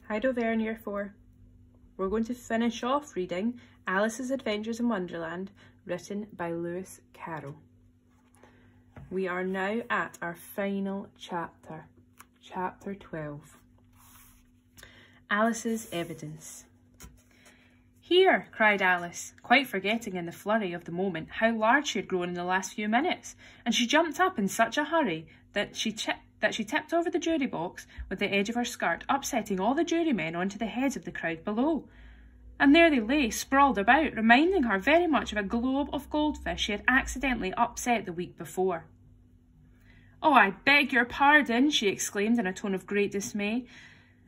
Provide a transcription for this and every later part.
Hi Auvergne Year 4. We're going to finish off reading Alice's Adventures in Wonderland, written by Lewis Carroll. We are now at our final chapter, chapter 12. Alice's Evidence. "Here!" cried Alice, quite forgetting in the flurry of the moment how large she had grown in the last few minutes, and she jumped up in such a hurry that she tipped over the jury box with the edge of her skirt, upsetting all the jurymen onto the heads of the crowd below. And there they lay, sprawled about, reminding her very much of a globe of goldfish she had accidentally upset the week before. "Oh, I beg your pardon," she exclaimed in a tone of great dismay,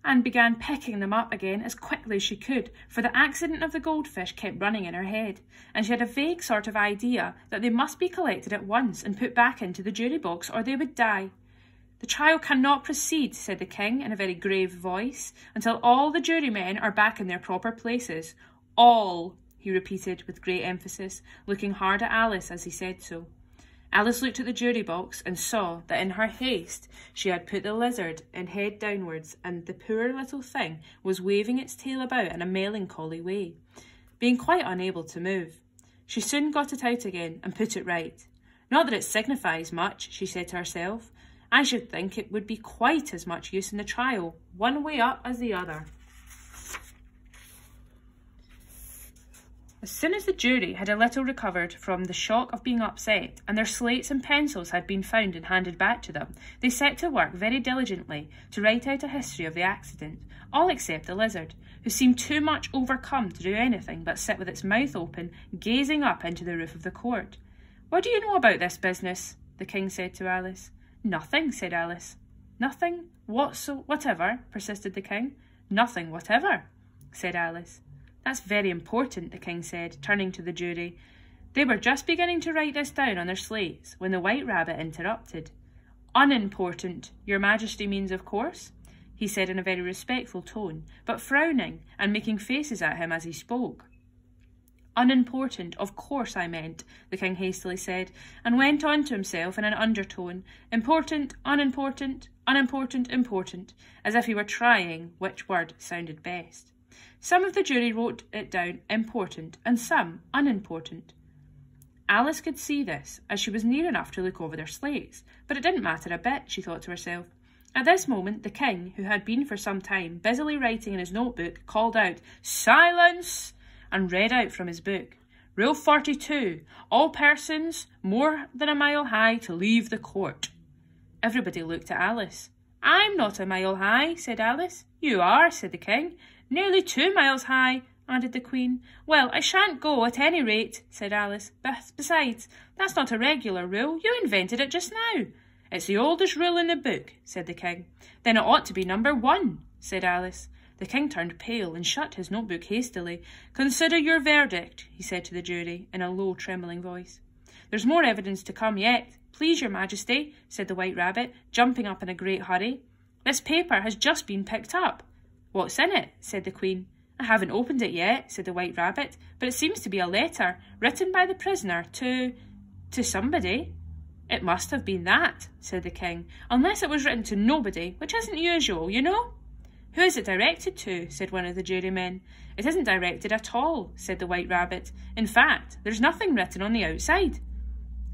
and began picking them up again as quickly as she could, for the accident of the goldfish kept running in her head, and she had a vague sort of idea that they must be collected at once and put back into the jury box, or they would die. "The trial cannot proceed," said the king in a very grave voice, "until all the jurymen are back in their proper places. All," he repeated with great emphasis, looking hard at Alice as he said so. Alice looked at the jury box and saw that in her haste she had put the lizard in head downwards, and the poor little thing was waving its tail about in a melancholy way, being quite unable to move. She soon got it out again and put it right. "Not that it signifies much," she said to herself. "I should think it would be quite as much use in the trial, one way up as the other." As soon as the jury had a little recovered from the shock of being upset, and their slates and pencils had been found and handed back to them, they set to work very diligently to write out a history of the accident, all except the lizard, who seemed too much overcome to do anything but sit with its mouth open, gazing up into the roof of the court. "What do you know about this business?" the king said to Alice. "Nothing," said Alice. "Nothing whatever," persisted the king. "Nothing whatever," said Alice. "That's very important," the king said, turning to the jury. They were just beginning to write this down on their slates when the White Rabbit interrupted. "Unimportant, your majesty means, of course?" he said in a very respectful tone, but frowning and making faces at him as he spoke. "Unimportant, of course I meant," the king hastily said, and went on to himself in an undertone, "important, unimportant, unimportant, important," as if he were trying which word sounded best. Some of the jury wrote it down important, and some unimportant. Alice could see this, as she was near enough to look over their slates, but it didn't matter a bit, she thought to herself. At this moment, the king, who had been for some time busily writing in his notebook, called out, "Silence!" and read out from his book. "Rule 42, all persons more than a mile high to leave the court." Everybody looked at Alice. "I'm not a mile high," said Alice. "You are," said the king. "Nearly 2 miles high," added the queen. "Well, I shan't go at any rate," said Alice. "Besides, that's not a regular rule. You invented it just now." "It's the oldest rule in the book," said the king. "Then it ought to be number 1, said Alice. The king turned pale and shut his notebook hastily. "Consider your verdict," he said to the jury in a low, trembling voice. "There's more evidence to come yet, please your majesty," said the White Rabbit, jumping up in a great hurry. "This paper has just been picked up." "What's in it?" said the queen. "I haven't opened it yet," said the White Rabbit, "but it seems to be a letter written by the prisoner to somebody." "It must have been that," said the king, "unless it was written to nobody, which isn't usual, you know." "Who is it directed to?" said one of the jurymen. "It isn't directed at all," said the White Rabbit. "In fact, there's nothing written on the outside."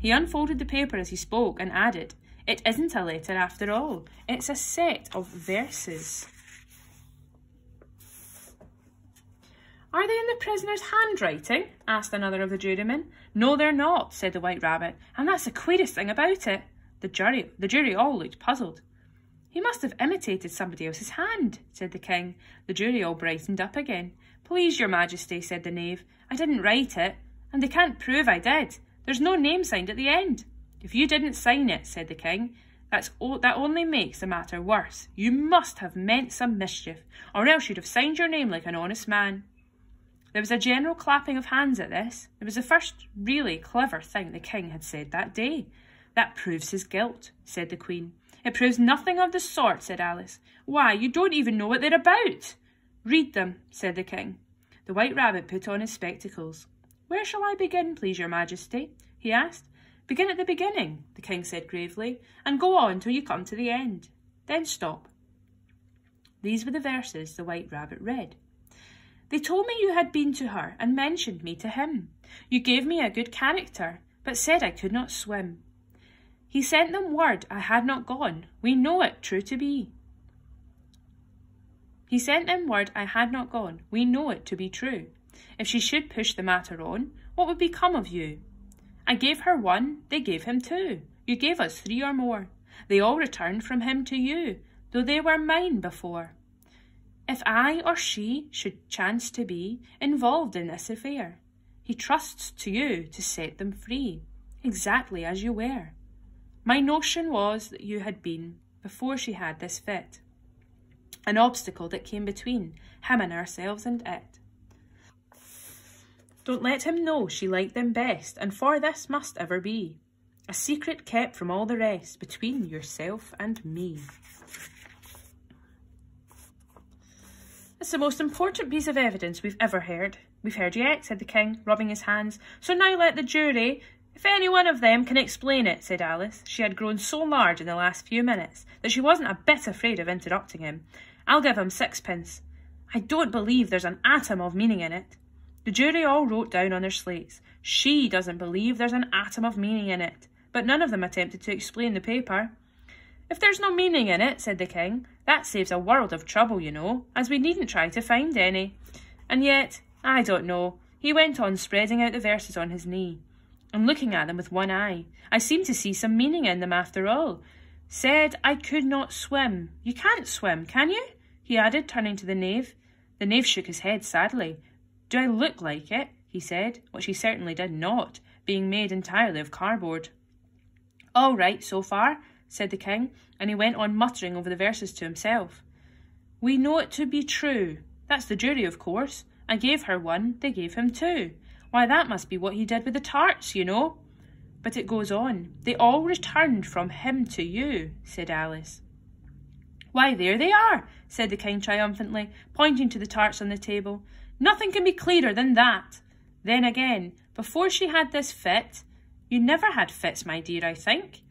He unfolded the paper as he spoke and added, "It isn't a letter after all. It's a set of verses." "Are they in the prisoner's handwriting?" asked another of the jurymen. "No, they're not," said the White Rabbit, "and that's the queerest thing about it." The jury all looked puzzled. "He must have imitated somebody else's hand," said the king. The jury all brightened up again. "Please, your majesty," said the knave, "I didn't write it, and they can't prove I did. There's no name signed at the end." "If you didn't sign it," said the king, that only makes the matter worse. You must have meant some mischief, or else you'd have signed your name like an honest man." There was a general clapping of hands at this. It was the first really clever thing the king had said that day. "That proves his guilt," said the queen. "It proves nothing of the sort," said Alice. "Why, you don't even know what they're about." "Read them," said the king. The White Rabbit put on his spectacles. "Where shall I begin, please your majesty?" he asked. "Begin at the beginning," the king said gravely, "and go on till you come to the end. Then stop." These were the verses the White Rabbit read. They told me you had been to her and mentioned me to him. You gave me a good character, but said I could not swim. He sent them word I had not gone. We know it true to be. He sent them word I had not gone. We know it to be true. If she should push the matter on, what would become of you? I gave her one, they gave him two. You gave us three or more. They all returned from him to you, though they were mine before. If I or she should chance to be involved in this affair, he trusts to you to set them free, exactly as you were. My notion was that you had been, before she had this fit, an obstacle that came between him and ourselves and it. Don't let him know she liked them best, and for this must ever be a secret kept from all the rest between yourself and me. It's the most important piece of evidence we've ever heard. We've heard yet, said the king, rubbing his hands. So now let the jury, if any one of them can explain it, said Alice. She had grown so large in the last few minutes that she wasn't a bit afraid of interrupting him. I'll give him 6pence. I don't believe there's an atom of meaning in it. The jury all wrote down on their slates, she doesn't believe there's an atom of meaning in it, but none of them attempted to explain the paper. If there's no meaning in it, said the king, that saves a world of trouble, you know, as we needn't try to find any. And yet, I don't know, he went on spreading out the verses on his knee, and looking at them with one eye. I seem to see some meaning in them after all. Said I could not swim. You can't swim, can you? He added, turning to the knave. The knave shook his head sadly. Do I look like it? He said, which he certainly did not, being made entirely of cardboard. All right, so far, said the king, and he went on muttering over the verses to himself. We know it to be true. That's the jury, of course. I gave her one, they gave him two. Why, that must be what he did with the tarts, you know. But it goes on. They all returned from him to you, said Alice. Why, there they are, said the king triumphantly, pointing to the tarts on the table. Nothing can be clearer than that. Then again, before she had this fit, you never had fits, my dear, I think,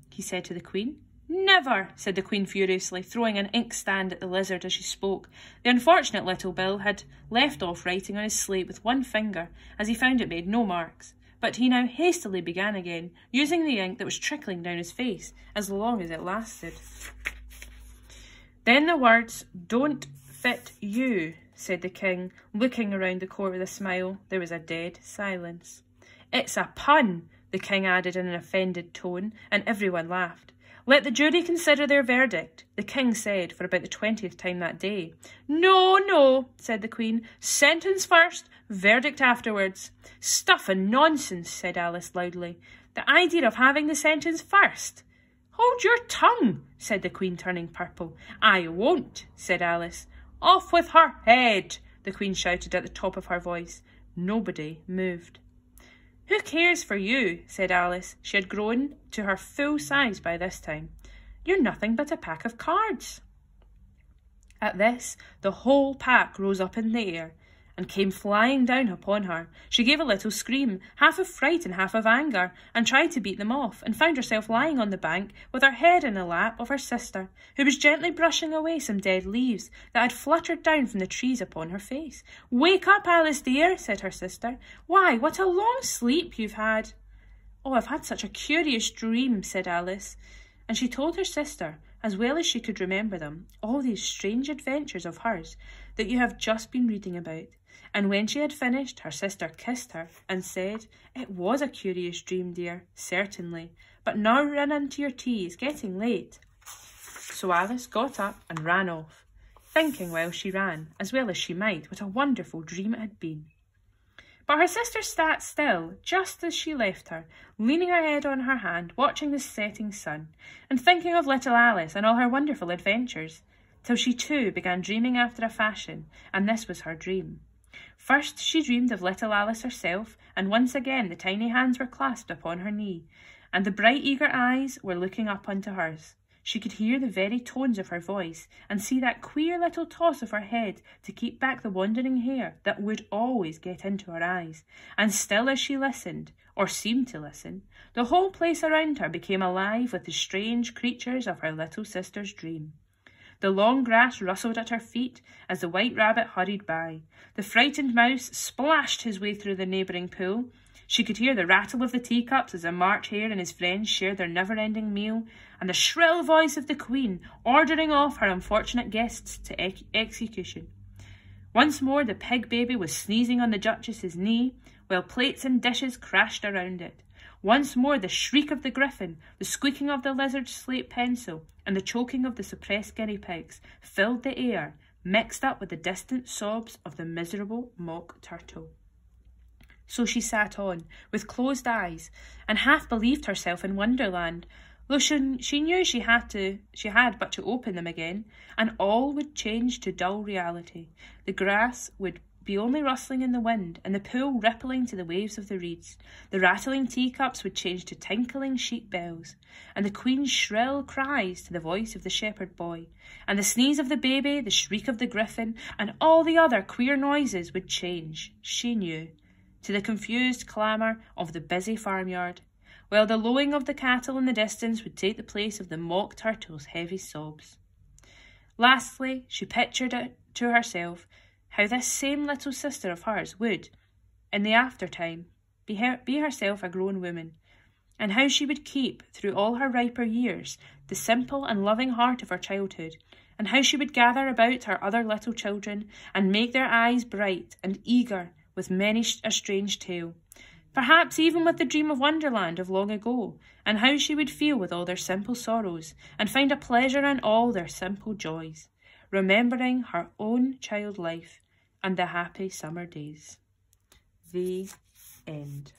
he said to the queen. Never, said the queen furiously, throwing an inkstand at the lizard as she spoke. The unfortunate little Bill had left off writing on his slate with one finger, as he found it made no marks. But he now hastily began again, using the ink that was trickling down his face, as long as it lasted. Then the words, don't fit you, said the king, looking around the court with a smile. There was a dead silence. It's a pun, the king added in an offended tone, and everyone laughed. Let the jury consider their verdict, the king said for about the 20th time that day. No, no, said the queen. Sentence first, verdict afterwards. Stuff and nonsense, said Alice loudly. The idea of having the sentence first. Hold your tongue, said the queen, turning purple. I won't, said Alice. Off with her head, the queen shouted at the top of her voice. Nobody moved. Who cares for you, said Alice. She had grown to her full size by this time. You're nothing but a pack of cards. At this, the whole pack rose up in the air and came flying down upon her. She gave a little scream, half of fright and half of anger, and tried to beat them off, and found herself lying on the bank with her head in the lap of her sister, who was gently brushing away some dead leaves that had fluttered down from the trees upon her face. Wake up, Alice dear, said her sister. Why, what a long sleep you've had. Oh, I've had such a curious dream, said Alice, and she told her sister, as well as she could remember them, all these strange adventures of hers that you have just been reading about. And when she had finished, her sister kissed her and said, It was a curious dream, dear, certainly, but now run into your tea, it's getting late. So Alice got up and ran off, thinking while she ran, as well as she might, what a wonderful dream it had been. But her sister sat still, just as she left her, leaning her head on her hand, watching the setting sun, and thinking of little Alice and all her wonderful adventures, till she too began dreaming after a fashion, and this was her dream. First she dreamed of little Alice herself, and once again the tiny hands were clasped upon her knee, and the bright eager eyes were looking up unto hers. She could hear the very tones of her voice, and see that queer little toss of her head to keep back the wandering hair that would always get into her eyes. And still as she listened, or seemed to listen, the whole place around her became alive with the strange creatures of her little sister's dream. The long grass rustled at her feet as the White Rabbit hurried by. The frightened Mouse splashed his way through the neighbouring pool. She could hear the rattle of the teacups as a March Hare and his friends shared their never-ending meal, and the shrill voice of the Queen ordering off her unfortunate guests to execution. Once more the pig baby was sneezing on the Duchess's knee, while plates and dishes crashed around it. Once more the shriek of the griffin, the squeaking of the lizard's slate pencil, and the choking of the suppressed guinea pigs filled the air, mixed up with the distant sobs of the miserable mock turtle. So she sat on, with closed eyes, and half believed herself in Wonderland, though she knew she had but to open them again, and all would change to dull reality. The grass would be only rustling in the wind, and the pool rippling to the waves of the reeds. The rattling teacups would change to tinkling sheep bells, and the Queen's shrill cries to the voice of the shepherd boy, and the sneeze of the baby, the shriek of the griffin, and all the other queer noises would change, she knew, to the confused clamour of the busy farmyard, while the lowing of the cattle in the distance would take the place of the mock turtle's heavy sobs. Lastly, she pictured it to herself how this same little sister of hers would, in the aftertime, be herself a grown woman, and how she would keep, through all her riper years, the simple and loving heart of her childhood, and how she would gather about her other little children, and make their eyes bright and eager with many a strange tale, perhaps even with the dream of Wonderland of long ago, and how she would feel with all their simple sorrows, and find a pleasure in all their simple joys, remembering her own child life and the happy summer days. The end.